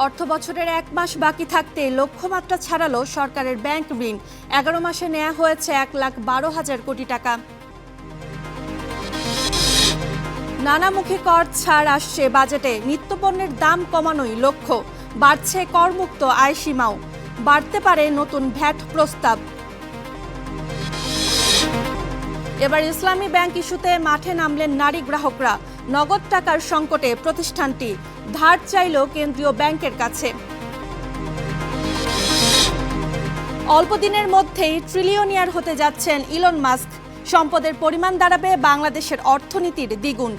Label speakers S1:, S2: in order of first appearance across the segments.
S1: অর্থবছরের 1 মাস বাকি থাকতে লক্ষ্যমাত্রা ছাড়ালো সরকারের ব্যাংক ঋণ। 11 মাসে নেওয়া হয়েছে 1,12,000 কোটি টাকা। নানামুখী কর ছাড় আসছে বাজেটে, নিত্যপণ্যের দাম কমানোই লক্ষ্য। বাড়ছে করমুক্ত আয় সীমাও, বাড়তে পারে নতুন ভ্যাট প্রস্তাব। এবার ইসলামী ব্যাংক ইস্যুতে মাঠে নামলেন নারী গ্রাহকরা। নগদ টাকার সংকটে প্রতিষ্ঠানটি ধার চাইল কেন্দ্রীয় ব্যাংকের কাছে। অল্প দিনের মধ্যেই ট্রিলিয়নিয়ার হতে যাচ্ছেন ইলন মাস্ক। সম্পদের পরিমাণ দাঁড়াবে বাংলাদেশের অর্থনীতির দ্বিগুণ।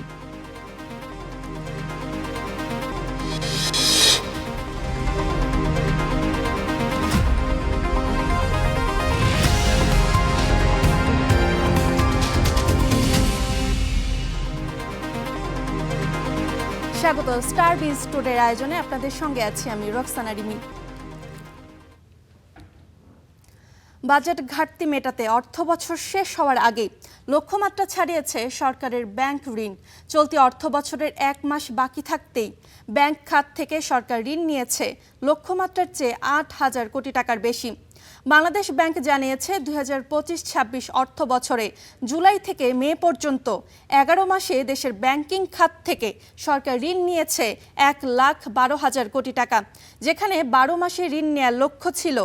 S1: স্বাগত স্টার বিজ টুডের আয়োজনে, আপনাদের সঙ্গে আছি আমি রক্সানা রিমি। বাজেট ঘাটতি মেটাতে অর্থবছর শেষ হওয়ার আগে লক্ষ্যমাত্রা ছাড়িয়েছে সরকারের ব্যাংক ঋণ। চলতি অর্থবছরের 1 মাস বাকি থাকতেই ব্যাংক খাত থেকে সরকার ঋণ নিয়েছে লক্ষ্যমাত্রার চেয়ে 8,000 কোটি টাকার বেশি। বাংলাদেশ ব্যাংক জানিয়েছে 2025-26 অর্থ বছরে জুলাই থেকে মে পর্যন্ত 11 মাসে দেশের ব্যাংকিং খাত থেকে সরকার ঋণ নিয়েছে 1,12,000 কোটি টাকা, যেখানে 12 মাসে ঋণ নেওয়ার লক্ষ্য ছিল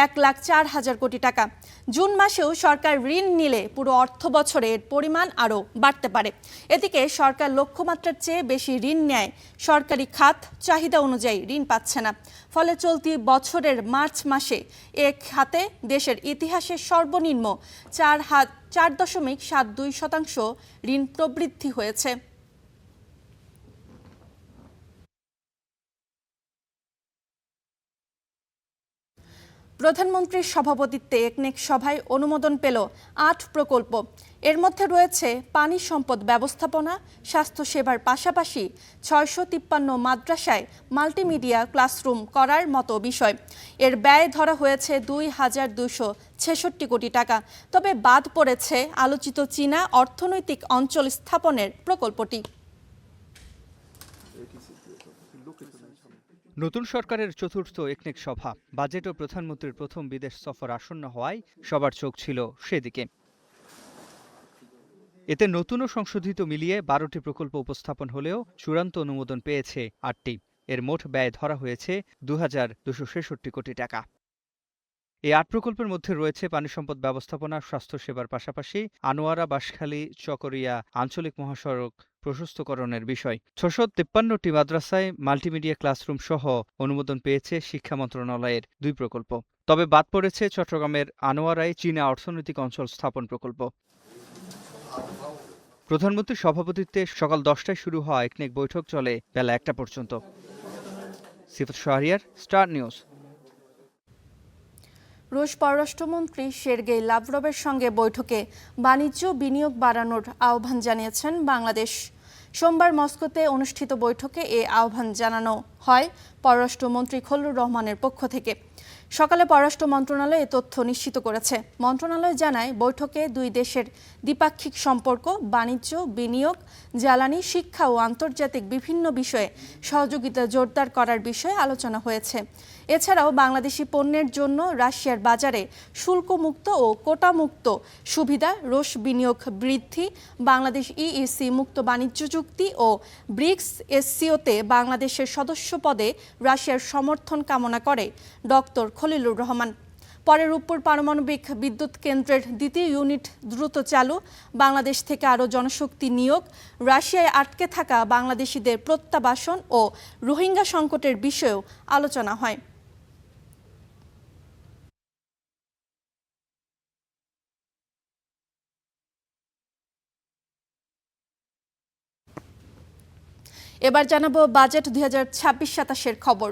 S1: 1,04,000 কোটি টাকা। জুন মাসেও সরকার ঋণ নিলে পুরো অর্থ বছরে এর পরিমাণ আরও বাড়তে পারে। এদিকে সরকার লক্ষ্যমাত্রার চেয়ে বেশি ঋণ নেয় সরকারি খাত চাহিদা অনুযায়ী ঋণ পাচ্ছে না। ফলে চলতি বছরের মার্চ মাসে এ খাতে দেশের ইতিহাসে সর্বনিম্ন 4.72% ঋণ প্রবৃদ্ধি হয়েছে। প্রধানমন্ত্রীর সভাপতিত্বে একনেক সভায় অনুমোদন পেল 8 প্রকল্প। এর মধ্যে রয়েছে পানি সম্পদ ব্যবস্থাপনা, স্বাস্থ্যসেবার পাশাপাশি 653 মাদ্রাসায় মাল্টিমিডিয়া ক্লাসরুম করার মতো বিষয়। এর ব্যয় ধরা হয়েছে 2,266 কোটি টাকা। তবে বাদ পড়েছে আলোচিত চীনা অর্থনৈতিক অঞ্চল স্থাপনের প্রকল্পটি।
S2: নতুন সরকারের চতুর্থ একনেক সভা, বাজেট ও প্রধানমন্ত্রীর প্রথম বিদেশ সফর আসন্ন হওয়ায় সবার চোখ ছিল সেদিকে। এতে নতুন ও সংশোধিত মিলিয়ে 12টি প্রকল্প উপস্থাপন হলেও চূড়ান্ত অনুমোদন পেয়েছে 8টি। এর মোট ব্যয় ধরা হয়েছে 2,266 কোটি টাকা। এই 8 প্রকল্পের মধ্যে রয়েছে পানি সম্পদ ব্যবস্থাপনা, স্বাস্থ্যসেবার পাশাপাশি আনোয়ারা বাঁশখালী চকরিয়া আঞ্চলিক মহাসড়ক প্রশস্তকরণের বিষয়। 653টি মাদ্রাসায় মাল্টিমিডিয়া ক্লাসরুম সহ অনুমোদন পেয়েছে শিক্ষা মন্ত্রণালয়ের 2 প্রকল্প। তবে বাদ পড়েছে চট্টগ্রামের আনোয়ারায় চীনা অর্থনৈতিক অঞ্চল স্থাপন প্রকল্প। প্রধানমন্ত্রীর সভাপতিত্বে সকাল 10টায় শুরু হওয়া একনেক বৈঠক চলে বেলা 1টা পর্যন্ত। সিফাত শাহরিয়ার, স্টার নিউজ।
S1: রুশ পররাষ্ট্রমন্ত্রী সের্গেই লাভরভের সঙ্গে বৈঠকে বাণিজ্য বিনিয়োগ বাড়ানোর আহ্বান জানিয়েছেন বাংলাদেশ। সোমবার মস্কোতে অনুষ্ঠিত বৈঠকে এ আহ্বান জানানো হয় পররাষ্ট্রমন্ত্রী খলিলুর রহমানের পক্ষ থেকে। সকালে পররাষ্ট্র মন্ত্রণালয় এ তথ্য নিশ্চিত করেছে। মন্ত্রণালয় জানায়, বৈঠকে দুই দেশের দ্বিপাক্ষিক সম্পর্ক, বাণিজ্য, বিনিয়োগ, জ্বালানি, শিক্ষা ও আন্তর্জাতিক বিভিন্ন বিষয়ে সহযোগিতা জোরদার করার বিষয়ে আলোচনা হয়েছে। এছাড়াও বাংলাদেশি পণ্যের জন্য রাশিয়ার বাজারে শুল্কমুক্ত ও কোটামুক্ত সুবিধা, রুশ বিনিয়োগ বৃদ্ধি, বাংলাদেশ ইইসি মুক্ত বাণিজ্য চুক্তি ও ব্রিক্স এসসিওতে বাংলাদেশের সদস্য পদে রাশিয়ার সমর্থন কামনা করে ডক্টর খলিলুর রহমান। পরে রূপপুর পারমাণবিক বিদ্যুৎ কেন্দ্রের 2য় ইউনিট দ্রুত চালু, বাংলাদেশ থেকে আরও জনশক্তি নিয়োগ, রাশিয়ায় আটকে থাকা বাংলাদেশিদের প্রত্যাবাসন ও রোহিঙ্গা সংকটের বিষয়েও আলোচনা হয়। এবার জানাবো বাজেট 2026-27 খবর।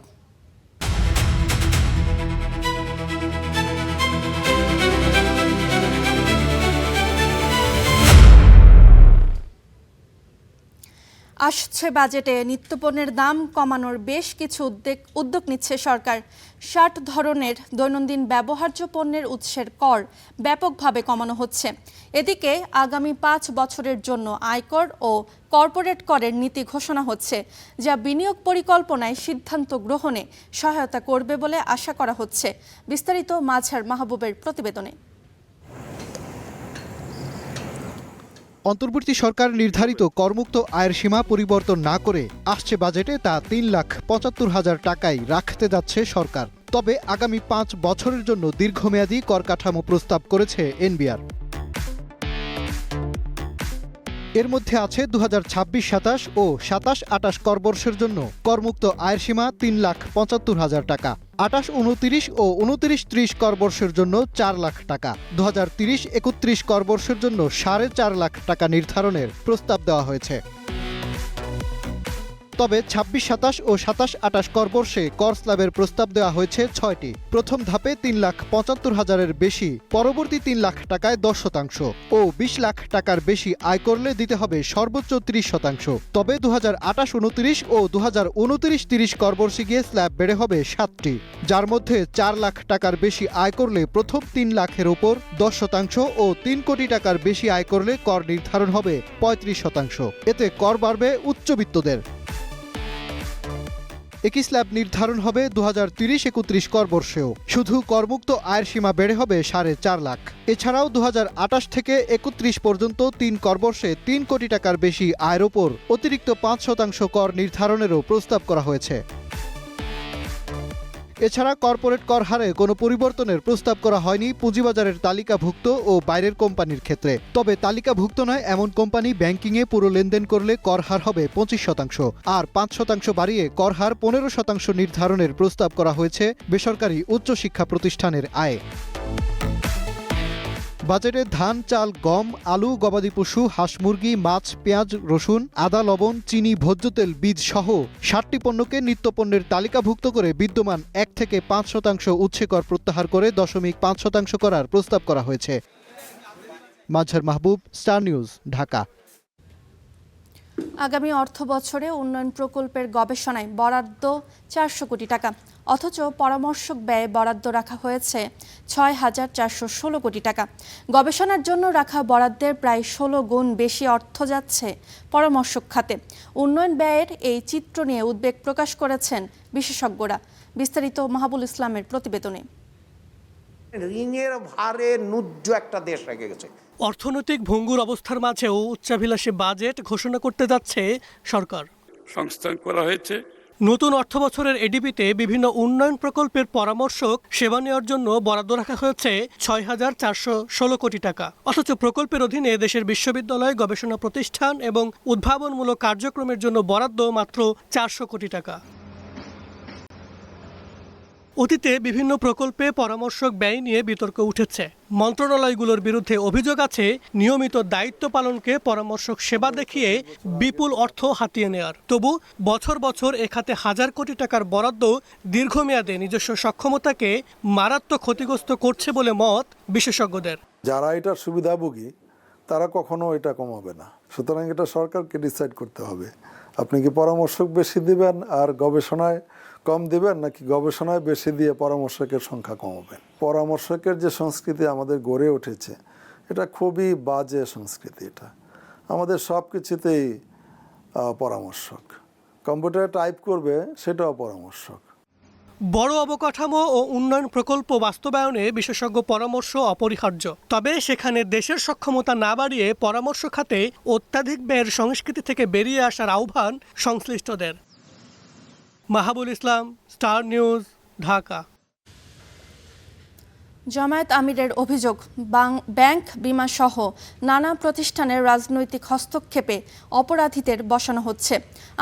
S1: আসছে বাজেটে নিত্যপণ্যের দাম কমানোর বেশ কিছু উদ্যোগ নিচ্ছে সরকার। ৬০ ধরনের দৈনন্দিন ব্যবহার্য পণ্যের উৎসের কর ব্যাপকভাবে কমানো হচ্ছে। এদিকে আগামী ৫ বছরের জন্য আয়কর ও কর্পোরেট করের নীতি ঘোষণা হচ্ছে, যা বিনিয়োগ পরিকল্পনায় সিদ্ধান্ত গ্রহণে সহায়তা করবে বলে আশা করা হচ্ছে। বিস্তারিত মাঝার মাহবুবের প্রতিবেদনে।
S3: অন্তর্বর্তী সরকার নির্ধারিত করমুক্ত আয়ের সীমা পরিবর্তন না করে আসছে বাজেটে তা ৩,৭৫,০০০ টাকায় রাখতে যাচ্ছে সরকার। তবে আগামী ৫ বছরের জন্য দীর্ঘমেয়াদী কর কাঠামো প্রস্তাব করেছে এনবিআর। এর মধ্যে আছে ২০২৬-২৭ ও ২৭-২৮ করবর্ষের জন্য করমুক্ত আয়ের সীমা ৩,৭৫,০০০ টাকা, ২৮-২৯ ও ২৯-৩০ করবর্ষের জন্য ৪ লাখ টাকা, ২০৩০-৩১ করবর্ষের জন্য ৪.৫ লাখ টাকা নির্ধারণের প্রস্তাব দেওয়া হয়েছে। তবে ২৬-২৭ ও ২৭-২৮ করবর্ষে কর স্ল্যাবের প্রস্তাব দেওয়া হয়েছে ৬টি। প্রথম ধাপে ৩,৭৫,০০০-এর বেশি, পরবর্তী ৩ লাখ টাকায় ১০% ও ২০ লাখ টাকার বেশি আয় করলে দিতে হবে সর্বোচ্চ ৩০%। তবে ২০২৮-২৯ ও ২০২৯-৩০ করবর্ষে গিয়ে স্ল্যাব বেড়ে হবে ৭টি, যার মধ্যে ৪ লাখ টাকার বেশি আয় করলে প্রথম ৩ লাখের ওপর ১০% ও ৩ কোটি টাকার বেশি আয় করলে কর নির্ধারণ হবে ৩৫%। এতে কর বাড়বে উচ্চবিত্তদের। একই স্ল্যাব নির্ধারণ হবে ২০৩০-৩১ করবর্ষেও। শুধু করমুক্ত আয়ের সীমা বেড়ে হবে ৪.৫ লাখ। এছাড়াও ২০২৮ থেকে ৩১ পর্যন্ত ৩ করবর্ষে ৩ কোটি টাকার বেশি আয়ের ওপর অতিরিক্ত ৫% কর নির্ধারণেরও প্রস্তাব করা হয়েছে। এছাড়া কর্পোরেট কর হারে কোনো পরিবর্তনের প্রস্তাব করা হয়নি পুঁজিবাজারের তালিকাভুক্ত ও বাইরের কোম্পানির ক্ষেত্রে। তবে তালিকাভুক্ত নয় এমন কোম্পানি ব্যাংকিংয়ে পুরো লেনদেন করলে কর হার হবে ২৫%, আর ৫% বাড়িয়ে কর হার ১৫% নির্ধারণের প্রস্তাব করা হয়েছে বেসরকারি উচ্চশিক্ষা প্রতিষ্ঠানের আয়ে। বাজেটে ধান, চাল, গম, আলু, গবাদি পশু, হাঁস মুরগি, মাছ, পেঁয়াজ, রসুন, আদা, লবণ, চিনি, ভোজ্য তেল, বীজ সহ ৬০টি পণ্যকে নিত্যপণ্যের তালিকাভুক্ত করে বিদ্যমান ১ থেকে ৫% উৎসে কর প্রত্যাহার করে ০.৫% করার প্রস্তাব করা হয়েছে। মাঝার মাহবুব, স্টার নিউজ, ঢাকা।
S1: আগামী অর্থ বছরে উন্নয়ন প্রকল্পের গবেষণায় বরাদ্দ ৪০০ কোটি টাকা, অথচ পরামর্শক ব্যয়ে বরাদ্দ রাখা হয়েছে ৬,৪১৬ কোটি টাকা। গবেষণার জন্য রাখা বরাদ্দের প্রায় ১৬ গুণ বেশি অর্থ যাচ্ছে পরামর্শক খাতে। উন্নয়ন ব্যয়ের এই চিত্র নিয়ে উদ্বেগ প্রকাশ করেছেন বিশেষজ্ঞরা। বিস্তারিত মাহবুল ইসলামের প্রতিবেদনে।
S4: ঋণের ভারে নুজ্জ একটা দেশ রেখে গেছে।
S5: অর্থনৈতিক ভঙ্গুর অবস্থার মাঝেও উচ্চাভিলাষী বাজেট ঘোষণা করতে যাচ্ছে সরকার।
S6: সংস্থান করা হয়েছে।
S5: নতুন অর্থবছরের এডিপিতে বিভিন্ন উন্নয়ন প্রকল্পের পরামর্শক সেবা নেওয়ার জন্য বরাদ্দ রাখা হয়েছে ৬,৪১৬ কোটি টাকা, অথচ প্রকল্পের অধীনে দেশের বিশ্ববিদ্যালয়, গবেষণা প্রতিষ্ঠান এবং উদ্ভাবনমূলক কার্যক্রমের জন্য বরাদ্দ মাত্র ৪০০ কোটি টাকা। অতীতে বিভিন্ন প্রকল্পে পরামর্শক ব্যয় নিয়ে বিতর্ক উঠেছে। মন্ত্রণালয়গুলোর বিরুদ্ধে অভিযোগ আছে নিয়মিত দায়িত্ব পালনকে পরামর্শক সেবা দেখিয়ে বিপুল অর্থ হাতিয়ে নেয়ার। তবু বছর বছর এ খাতে হাজার কোটি টাকার বরাদ্দ দীর্ঘমেয়াদে নিজস্ব সক্ষমতাকে মারাত্মক ক্ষতিগ্রস্ত করছে বলে মত বিশেষজ্ঞদের।
S7: যারা এটার সুবিধাভোগী তারা কখনো এটা কমাবে না। সুতরাং এটা সরকারকে ডিসাইড করতে হবে, আপনি কি পরামর্শক বেশি দিবেন আর গবেষণায় কম দিবেন, নাকি গবেষণায় বেশি দিয়ে পরামর্শকের সংখ্যা কমাবেন। পরামর্শকের যে সংস্কৃতি আমাদের গড়ে উঠেছে এটা খুবই বাজে সংস্কৃতি। এটা আমাদের সব কিছুতেই পরামর্শক, কম্পিউটারে টাইপ করবে সেটাও পরামর্শক।
S5: বড় অবকাঠামো ও উন্নয়ন প্রকল্প বাস্তবায়নে বিশেষজ্ঞ পরামর্শ অপরিহার্য। তবে সেখানে দেশের সক্ষমতা না বাড়িয়ে পরামর্শ খাতে অত্যাধিক ব্যয়ের সংস্কৃতি থেকে বেরিয়ে আসার আহ্বান সংশ্লিষ্টদের। মাহবুল ইসলাম, স্টার নিউজ, ঢাকা।
S1: জামায়াত আমিরের অভিযোগ, ব্যাংক, বিমা সহ নানা প্রতিষ্ঠানের রাজনৈতিক হস্তক্ষেপে অপরাধীদের বসানো হচ্ছে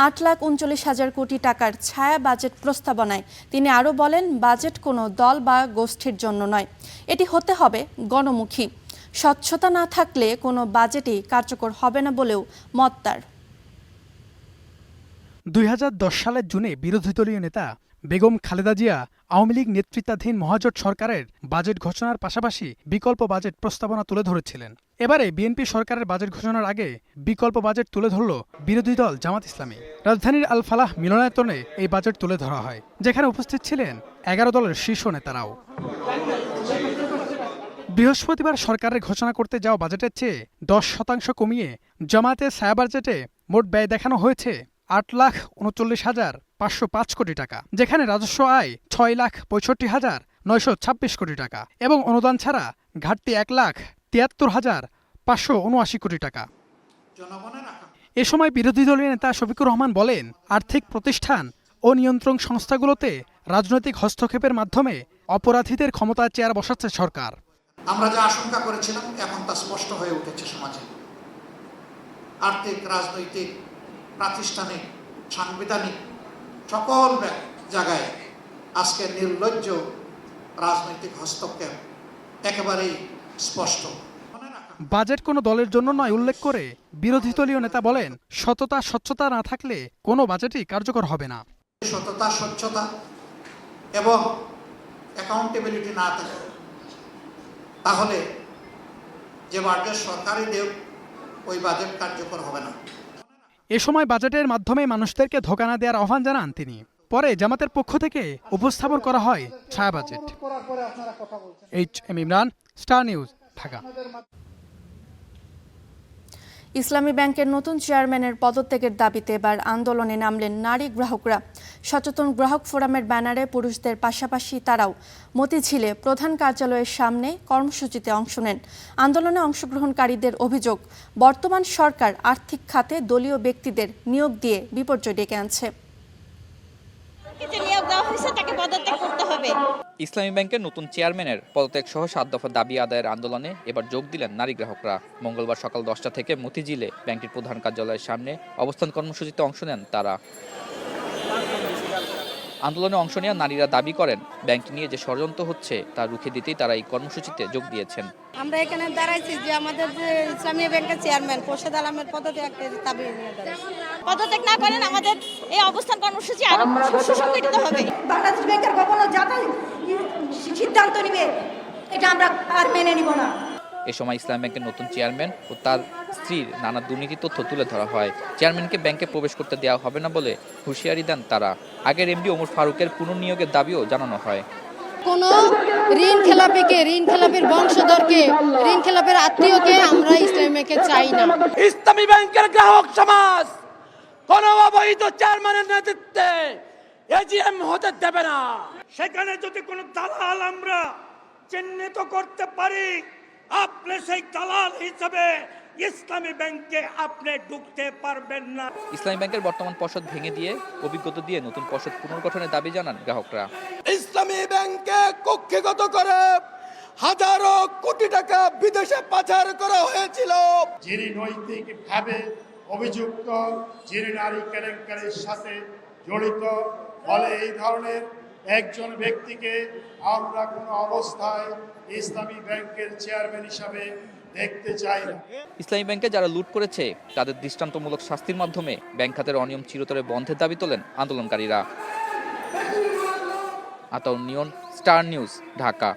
S1: ৮,৩৯,০০০ কোটি টাকার ছায়া বাজেট প্রস্তাবনায়। তিনি আরও বলেন, বাজেট কোনো দল বা গোষ্ঠীর জন্য নয়, এটি হতে হবে গণমুখী। স্বচ্ছতা না থাকলে কোনো বাজেটই কার্যকর হবে না বলেও মত তার।
S8: ২০১০ সালের জুনে বিরোধী দলীয় নেতা বেগম খালেদা জিয়া আওয়ামী লীগ নেতৃত্বাধীন মহাজোট সরকারের বাজেট ঘোষণার পাশাপাশি বিকল্প বাজেট প্রস্তাবনা তুলে ধরেছিলেন। এবারে বিএনপি সরকারের বাজেট ঘোষণার আগে বিকল্প বাজেট তুলে ধরল বিরোধী দল জামাত ইসলামী। রাজধানীর আল ফালাহ মিলনায়তনে এই বাজেট তুলে ধরা হয়, যেখানে উপস্থিত ছিলেন 11 দলের শীর্ষ নেতারাও। বৃহস্পতিবার সরকারের ঘোষণা করতে যাওয়া বাজেটের চেয়ে 10% কমিয়ে জামায়াতের ছায়া বাজেটে মোট ব্যয় দেখানো হয়েছে 8,39,505 কোটি টাকা, যেখানে রাজস্ব আয় 6,65,926 কোটি টাকা এবং অনুদান ছাড়া ঘাটতি 1,73,579 কোটি টাকা। এ সময় বিরোধী দলীয় নেতা শফিকুর রহমান বলেন, আর্থিক প্রতিষ্ঠান ও নিয়ন্ত্রণ সংস্থাগুলোতে রাজনৈতিক হস্তক্ষেপের মাধ্যমে অপরাধীদের ক্ষমতায় চেয়ার বসাচ্ছে সরকার।
S9: আমরা যা আশঙ্কা করেছিলাম এখন তা স্পষ্ট হয়ে উঠেছে সমাজে। আর্থিক, রাজনৈতিক, প্রাতিষ্ঠানিক, সাংবিধানিক সকল জায়গায় আজকে নির্লজ্জ রাজনৈতিক হস্তক্ষেপ একেবারেই স্পষ্ট।
S8: বাজেট কোনো দলের জন্য নয় উল্লেখ করে বিরোধী দলীয় নেতা বলেন, সততা স্বচ্ছতা না থাকলে কোনো বাজেটই কার্যকর হবে না।
S9: সততা, স্বচ্ছতা এবং অ্যাকাউন্টেবিলিটি না থাকে তাহলে যে বাজেট সরকারই দেব ওই বাজেট কার্যকর হবে না।
S8: এ সময় বাজেটের মাধ্যমে মানুষদেরকে ধোঁকা না দেওয়ার আহ্বান জানান তিনি। পরে জামাতের পক্ষ থেকে উপস্থাপন করা হয় ছায়া budget. HM Imran, star news, Dhaka.
S1: ইসলামী ব্যাংকের নতুন চেয়ারম্যানের পদত্যাগের দাবিতে এবার আন্দোলনে নামলেন নারী গ্রাহকরা। সচেতন গ্রাহক ফোরামের ব্যানারে পুরুষদের পাশাপাশি তারাও মতিঝিলে প্রধান কার্যালয়ের সামনে কর্মসূচিতে অংশ নেন। আন্দোলনে অংশগ্রহণকারীদের অভিযোগ, বর্তমান সরকার আর্থিক খাতে দলীয় ব্যক্তিদের নিয়োগ দিয়ে বিপর্যয় ডেকে আনছে।
S10: ইসলামী ব্যাংকের নতুন চেয়ারম্যানের পদত্যাগ সহ 7 দফা দাবি আদায়ের আন্দোলনে এবার যোগ দিলেন নারী গ্রাহকরা। মঙ্গলবার সকাল 10টা থেকে মতিঝিলে ব্যাংকটির প্রধান কার্যালয়ের সামনে অবস্থান কর্মসূচিতে অংশ নেন তারা। আন্দোলনে অংশ নেওয়া নারীরা দাবি করেন, ব্যাংকটি নিয়ে যে ষড়যন্ত্র হচ্ছে তা রুখে দিতেই তারা এই কর্মসূচিতে যোগ দিয়েছেন।
S11: আমরা এখানে দাঁড়াইছি যে আমাদের যে ইসলামী ব্যাংকের চেয়ারম্যান খোরশেদ আলমের পদত্যাগের দাবি নিয়ে দাঁড়াইছি।
S12: পদত্যাগ না করেন আমাদের এই অবস্থান কর্মসূচি আরো সুসংগঠিত হবে।
S11: বাংলাদেশ ব্যাংকের কখনো যাতে সিদ্ধান্ত নিবে এটা আমরা আর মেনে নিব না।
S10: এ সময় ইসলামী ব্যাংকের নতুন চেয়ারম্যান ও তার স্ত্রীর নানা দুর্নীতি তথ্য তুলে ধরা হয়। চেয়ারম্যানকে ব্যাংকে প্রবেশ করতে দেওয়া হবে না বলে হুঁশিয়ারি দেন তারা। আগের এমডি ওমর ফারুকের পুনর্নিয়োগের দাবিও জানানো হয়।
S11: কোন ঋণ খেলাপির বংশধরকে, ঋণ খেলাপের আত্মীয়কে আমরা ইসলামী ব্যাংকে চাই না।
S13: ইসলামী ব্যাংকের গ্রাহক সমাজ কোন অবৈধ চেয়ারম্যানের নেতৃত্বে এজিএম হতে দেবে না। সেখানে যদি কোনো দালাল আমরা চিহ্নিত করতে পারি, আপনি সেই দালাল হিসেবে ইসলামী ব্যাংকে আপনি ঢুকতে পারবেন না।
S10: ইসলামী ব্যাংকের বর্তমান পর্ষদ ভেঙে দিয়ে অভিজ্ঞতা দিয়ে নতুন পর্ষদ পুনর্গঠনের দাবি জানান গ্রাহকরা।
S13: ইসলামী ব্যাংকে কক্ষিগত করে হাজারো কোটি টাকা বিদেশে পাচার করা হয়েছিল।
S14: যিনি নৈতিকভাবে অভিযুক্ত, যিনি নারী কেলেঙ্কারির সাথে জড়িত, ফলে এই ধরনের একজন ব্যক্তিকে আমরা কোনো অবস্থায় ইসলামী ব্যাংকের চেয়ারম্যান হিসাবে দেখতে চাই না।
S10: ইসলামী ব্যাংকে যারা লুট করেছে তাদের দৃষ্টান্তমূলক শাস্তির মাধ্যমে ব্যাংক খাতের অনিয়ম চিরতরে বন্ধের দাবি তোলেন আন্দোলনকারীরা। আতাউর নিয়ন, স্টার নিউজ, ঢাকা।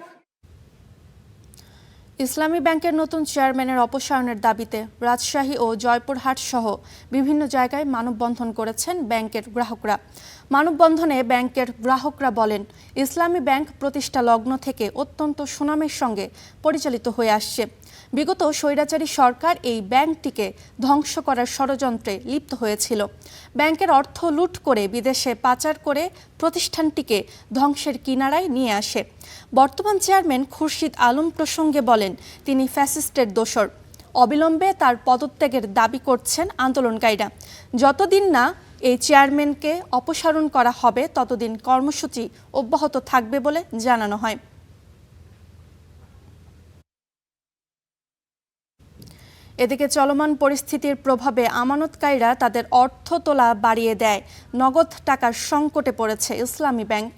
S1: ইসলামী ব্যাংকের নতুন চেয়ারম্যানের অপসারণের দাবিতে রাজশাহী ও জয়পুরহাট সহ বিভিন্ন জায়গায় মানববন্ধন করেছেন ব্যাংকের গ্রাহকরা। মানববন্ধনে ব্যাংকের গ্রাহকরা বলেন, ইসলামী ব্যাংক প্রতিষ্ঠা লগ্ন থেকে অত্যন্ত সুনামের সঙ্গে পরিচালিত হয়ে আসছে। বিগত স্বৈরাচারী সরকার এই ব্যাংকটিকে ধ্বংস করার ষড়যন্ত্রে লিপ্ত হয়েছিল। ব্যাংকের অর্থ লুট করে বিদেশে পাচার করে প্রতিষ্ঠানটিকে ধ্বংসের কিনারায় নিয়ে আসে। বর্তমান চেয়ারম্যান খুরশিদ আলম প্রসঙ্গে বলেন, তিনি ফ্যাসিস্টের দোসর। অবিলম্বে তার পদত্যাগের দাবি করছেন আন্দোলনকারীরা। যতদিন না এই চেয়ারম্যানকে অপসারণ করা হবে ততদিন কর্মসূচি অব্যাহত থাকবে বলে জানানো হয়। এদিকে চলমান পরিস্থিতির প্রভাবে আমানতকারীরা তাদের অর্থ তোলা বাড়িয়ে দেয়। নগদ টাকার সংকটে পড়েছে ইসলামী ব্যাংক।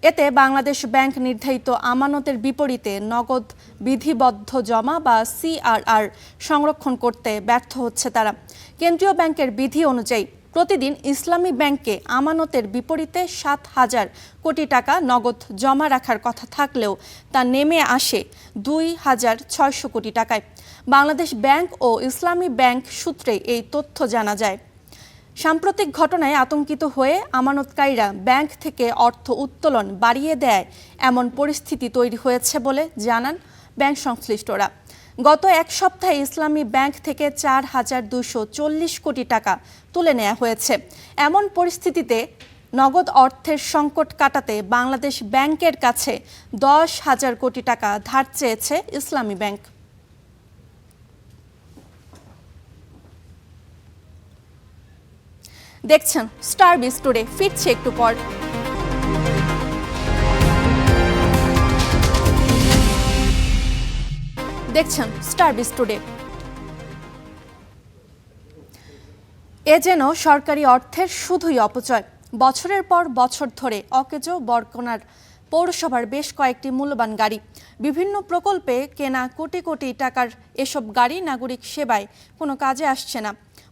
S1: এতে বাংলাদেশ ব্যাংক নির্ধারিত আমানতের বিপরীতে নগদ বিধিবদ্ধ জমা বা CRR সংরক্ষণ করতে ব্যর্থ হচ্ছে তারা। কেন্দ্রীয় ব্যাংকের বিধি অনুযায়ী প্রতিদিন ইসলামী ব্যাংকে আমানতের বিপরীতে 7,000 কোটি টাকা নগদ জমা রাখার কথা থাকলেও তা নেমে আসে 2,600 কোটি টাকায়। বাংলাদেশ ব্যাংক ও ইসলামী ব্যাংক সূত্রে এই তথ্য জানা যায়। সাম্প্রতিক ঘটনায় আতঙ্কিত হয়ে আমানতকারীরা ব্যাংক থেকে অর্থ উত্তোলন বাড়িয়ে দেয় এমন পরিস্থিতি তৈরি হয়েছে বলে জানান ব্যাংক সংশ্লিষ্টরা। গত এক সপ্তাহে ইসলামী ব্যাংক থেকে 4,240 কোটি টাকা তুলে নেওয়া হয়েছে। এমন পরিস্থিতিতে নগদ অর্থের সংকট কাটাতে বাংলাদেশ ব্যাংকের কাছে 10,000 কোটি টাকা ধার চেয়েছে ইসলামী ব্যাংক। দেখছেন স্টার বিজ টুডে, ফিরছে একটু পর। দেখছেন স্টার বিজ টুডে। এ যেন সরকারি অর্থের শুধুই অপচয়। বছরের পর বছর ধরে অকেজো বরগুনার পৌরসভার বেশ কয়েকটি মূল্যবান গাড়ি। বিভিন্ন প্রকল্পে কেনা কোটি কোটি টাকার এসব গাড়ি নাগরিক সেবায় কোনো কাজে আসছে না।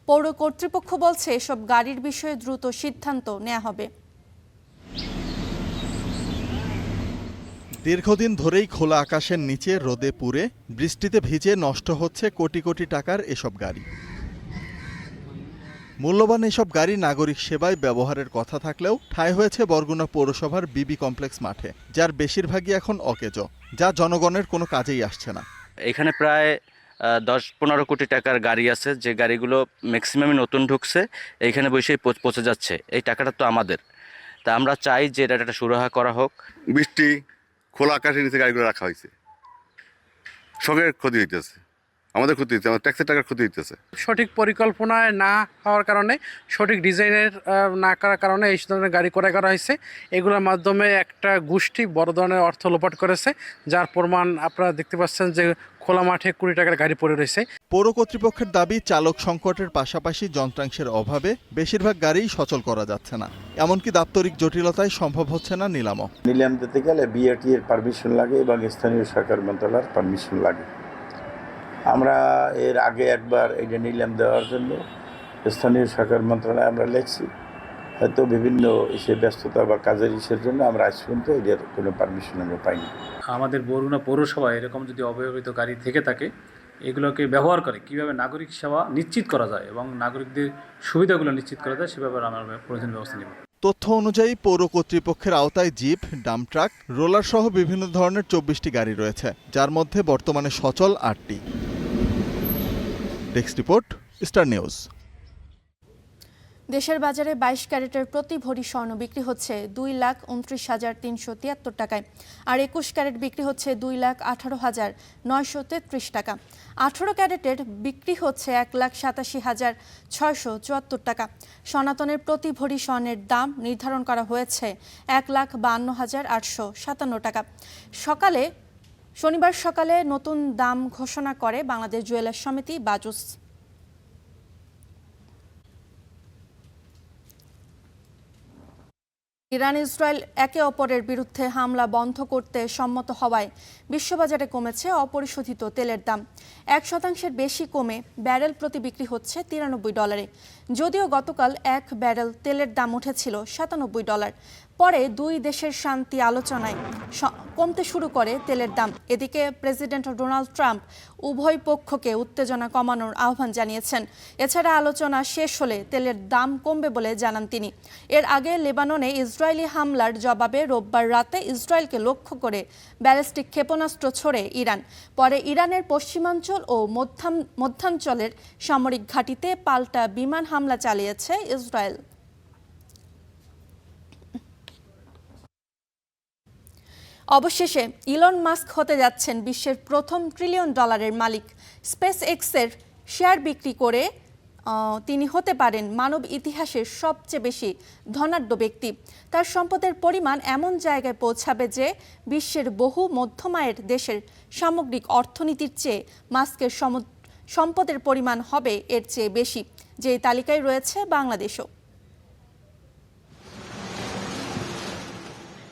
S1: পৌর কর্তৃপক্ষ বলছে এসব গাড়ির বিষয়ে দ্রুত সিদ্ধান্ত নেওয়া হবে।
S15: দীর্ঘদিন ধরেই খোলা আকাশের নিচে রোদে পুড়ে বৃষ্টিতে ভিজে নষ্ট হচ্ছে কোটি কোটি টাকার এসব গাড়ি। মূল্যবান এসব গাড়ি নাগরিক সেবায় ব্যবহারের কথা থাকলেও ঠাঁই হয়েছে বরগুনা পৌরসভার বিবি কমপ্লেক্স মাঠে, যার বেশিরভাগই এখন অকেজো, যা জনগণের কোনো কাজেই আসছে না।
S16: এখানে প্রায় 10-15 কোটি টাকার গাড়ি আছে, যে গাড়িগুলো ম্যাক্সিমামই নতুন ঢুকছে, এইখানে বসেই পচে যাচ্ছে। এই টাকাটা তো আমাদের, তা আমরা চাই যে এটা একটা সুরাহা করা হোক।
S17: বৃষ্টি খোলা আকাশের নিচে গাড়িগুলো রাখা হয়েছে, সবের ক্ষতি হইতেছে, আমাদের ক্ষতি হচ্ছে, আমাদের ট্যাক্সের টাকার ক্ষতি হইতেছে।
S18: সঠিক পরিকল্পনায় না হওয়ার কারণে, সঠিক ডিজাইনের না করার কারণে এই ধরনের গাড়ি ক্রয় করা হয়েছে। এগুলোর মাধ্যমে একটা গোষ্ঠী বড় ধরনের অর্থ লোপাট করেছে, যার প্রমাণ আপনারা দেখতে পাচ্ছেন যে খোলা মাঠে কোটি টাকার গাড়ি পড়ে রয়েছে।
S15: পৌর কর্তৃপক্ষের দাবি, চালক সংকটের পাশাপাশি যন্ত্রাংশের অভাবে বেশিরভাগ গাড়িই সচল করা যাচ্ছে না। এমনকি দাপ্তরিক জটিলতায় সম্ভব হচ্ছে না নিলামও।
S19: নিলাম দিতে গেলে বিআরটি এর পারমিশন লাগে এবং স্থানীয় সরকার মন্ত্রণালয়ের পারমিশন লাগে। আমরা এর আগে একবার এটা নিলাম দেওয়ার জন্য স্থানীয় সরকার মন্ত্রণালয়ে আমরা লিখছি, হয়তো বিভিন্ন ব্যস্ততা বা কাজের ইস্যুর জন্য আমরা আজ পর্যন্ত এদের কোনো পারমিশন আমরা পাইনি।
S20: আমাদের বরগুনা পৌরসভায় এরকম যদি অব্যবহৃত গাড়ি থেকে থাকে, এগুলোকে ব্যবহার করে কিভাবে নাগরিক সেবা নিশ্চিত করা যায় এবং নাগরিকদের সুবিধাগুলো নিশ্চিত করা যায়, সে ব্যাপারে আমরা প্রয়োজনীয় ব্যবস্থা নেব।
S15: তথ্য অনুযায়ী পৌর কর্তৃপক্ষের আওতায় জিপ, ডাম্প ট্রাক, রোলার সহ বিভিন্ন ধরনের 24টি গাড়ি রয়েছে, যার মধ্যে বর্তমানে সচল 8টি। Desk report, star news.
S1: দেশের বাজারে 22 ক্যারেটের প্রতি ভরি স্বর্ণ বিক্রি হচ্ছে 2,29,373 টাকায়, আর 21 ক্যারেট বিক্রি হচ্ছে 2,18,933 টাকা। 18 ক্যারেটের বিক্রি হচ্ছে 1,87,674 টাকা। সনাতনের প্রতি ভরি স্বর্ণের দাম নির্ধারণ করা হয়েছে 1,52,857 টাকা। শনিবার সকালে নতুন দাম ঘোষণা করে বাংলাদেশ জুয়েলার্স সমিতি বাজুস। ইরান ইসরায়েল একে অপরের বিরুদ্ধে হামলা বন্ধ করতে সম্মত হওয়ায় বিশ্ববাজারে কমেছে অপরিশোধিত তেলের দাম। 1% বেশি কমে ব্যারেল প্রতি বিক্রি হচ্ছে $93। যদিও গতকাল এক ব্যারেল তেলের দাম উঠেছিল $97। পরে দুই দেশের শান্তি আলোচনায় কমতে শুরু করে তেলের দাম। এদিকে প্রেসিডেন্ট ডোনাল্ড ট্রাম্প উভয় পক্ষকে উত্তেজনা কমানোর আহ্বান জানিয়েছেন। এছাড়া আলোচনা শেষ হলে তেলের দাম কমবে বলে জানান তিনি। এর আগে লেবাননে ইসরায়েলি হামলার জবাবে রোববার রাতে ইসরায়েলকে লক্ষ্য করে ব্যালিস্টিক ক্ষেপণাস্ত্র ছোড়ে ইরান। পরে ইরানের পশ্চিমাঞ্চল ও মধ্যাঞ্চলের সামরিক ঘাঁটিতে পাল্টা বিমান হামলা চালিয়েছে ইসরায়েল। অবশেষে ইলন মাস্ক হতে যাচ্ছেন বিশ্বের প্রথম $1 ট্রিলিয়ন মালিক। স্পেস এক্সের শেয়ার বিক্রি করে তিনি হতে পারেন মানব ইতিহাসের সবচেয়ে বেশি ধনাঢ্য ব্যক্তি। তার সম্পদের পরিমাণ এমন জায়গায় পৌঁছাবে যে বিশ্বের বহু মধ্যম আয়ের দেশের সামগ্রিক অর্থনীতির চেয়ে মাস্কের সম্পদের পরিমাণ হবে এর চেয়ে বেশি, যে তালিকায় রয়েছে বাংলাদেশও।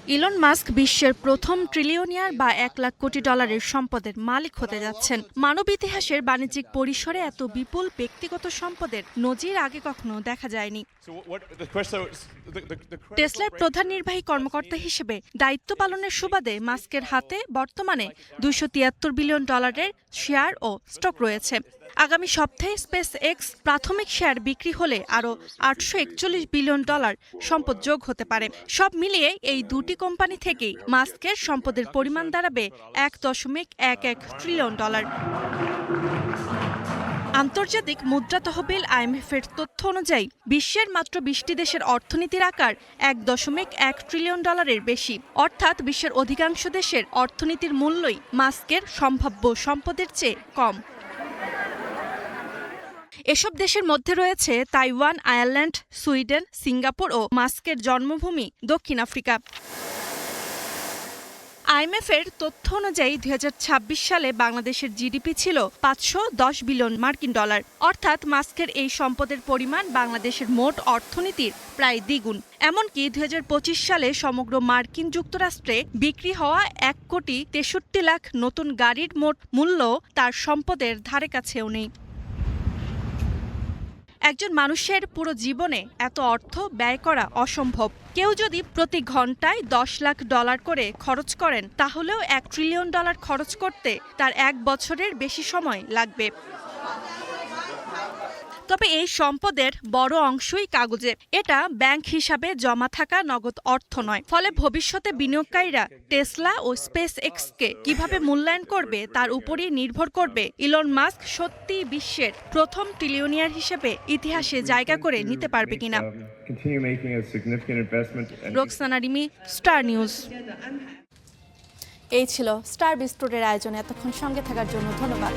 S1: ইলন মাস্ক বিশ্বের প্রথম ট্রিলিয়নিয়ার বা 1 লাখ কোটি ডলারের সম্পদের মালিক হতে যাচ্ছেন। মানব ইতিহাসের বাণিজ্যিক পরিসরে এত বিপুল ব্যক্তিগত সম্পদের নজির আগে কখনো দেখা যায়নি। টেসলার প্রধান নির্বাহী কর্মকর্তা হিসেবে দায়িত্ব পালনের সুবাদে মাস্কের হাতে বর্তমানে $273 বিলিয়ন শেয়ার ও স্টক রয়েছে। আগামী সপ্তাহে স্পেস এক্স প্রাথমিক শেয়ার বিক্রি হলে আরও $841 বিলিয়ন সম্পদ যোগ হতে পারে। সব মিলিয়ে এই দুটি কোম্পানি থেকেই মাস্কের সম্পদের পরিমাণ দাঁড়াবে $1.11 ট্রিলিয়ন। আন্তর্জাতিক মুদ্রা তহবিল IMF-এর তথ্য অনুযায়ী বিশ্বের মাত্র 20টি দেশের অর্থনীতির আকার $1.1 ট্রিলিয়ন বেশি। অর্থাৎ বিশ্বের অধিকাংশ দেশের অর্থনীতির মূল্যই মাস্কের সম্ভাব্য সম্পদের চেয়ে কম। এসব দেশের মধ্যে রয়েছে তাইওয়ান, আয়ারল্যান্ড, সুইডেন, সিঙ্গাপুর ও মাস্কের জন্মভূমি দক্ষিণ আফ্রিকা। IMF-এর তথ্য অনুযায়ী 2026 সালে বাংলাদেশের জিডিপি ছিল $510 বিলিয়ন। অর্থাৎ মাস্কের এই সম্পদের পরিমাণ বাংলাদেশের মোট অর্থনীতির প্রায় দ্বিগুণ। এমনকি 2025 সালে সমগ্র মার্কিন যুক্তরাষ্ট্রে বিক্রি হওয়া 1,63,00,000 নতুন গাড়ির মোট মূল্য তার সম্পদের ধারে কাছেও নেই। একজন মানুষের পুরো জীবনে এত অর্থ ব্যয় করা অসম্ভব। কেউ যদি প্রতি ঘন্টায় $10 লাখ করে খরচ করেন, তাহলেও $1 ট্রিলিয়ন খরচ করতে তার 1 বছরের বেশি সময় লাগবে। তবে এই সম্পদের বড় অংশই কাগজে। এটা ব্যাংক হিসাবে জমা থাকা নগদ অর্থ নয়। ফলে ভবিষ্যতে বিনিয়োগকারীরা টেসলা ও স্পেস এক্সকে কিভাবে মূল্যায়ন করবে তার উপরই নির্ভর করবে ইলন মাস্ক সত্যি বিশ্বের প্রথম ট্রিলিয়নিয়ার হিসেবে ইতিহাসে জায়গা করে নিতে পারবে কিনা। Roksana Rimi, star news. এই ছিল স্টার বিস্টুডের আয়োজনে। এতক্ষণ সঙ্গে থাকার জন্য ধন্যবাদ।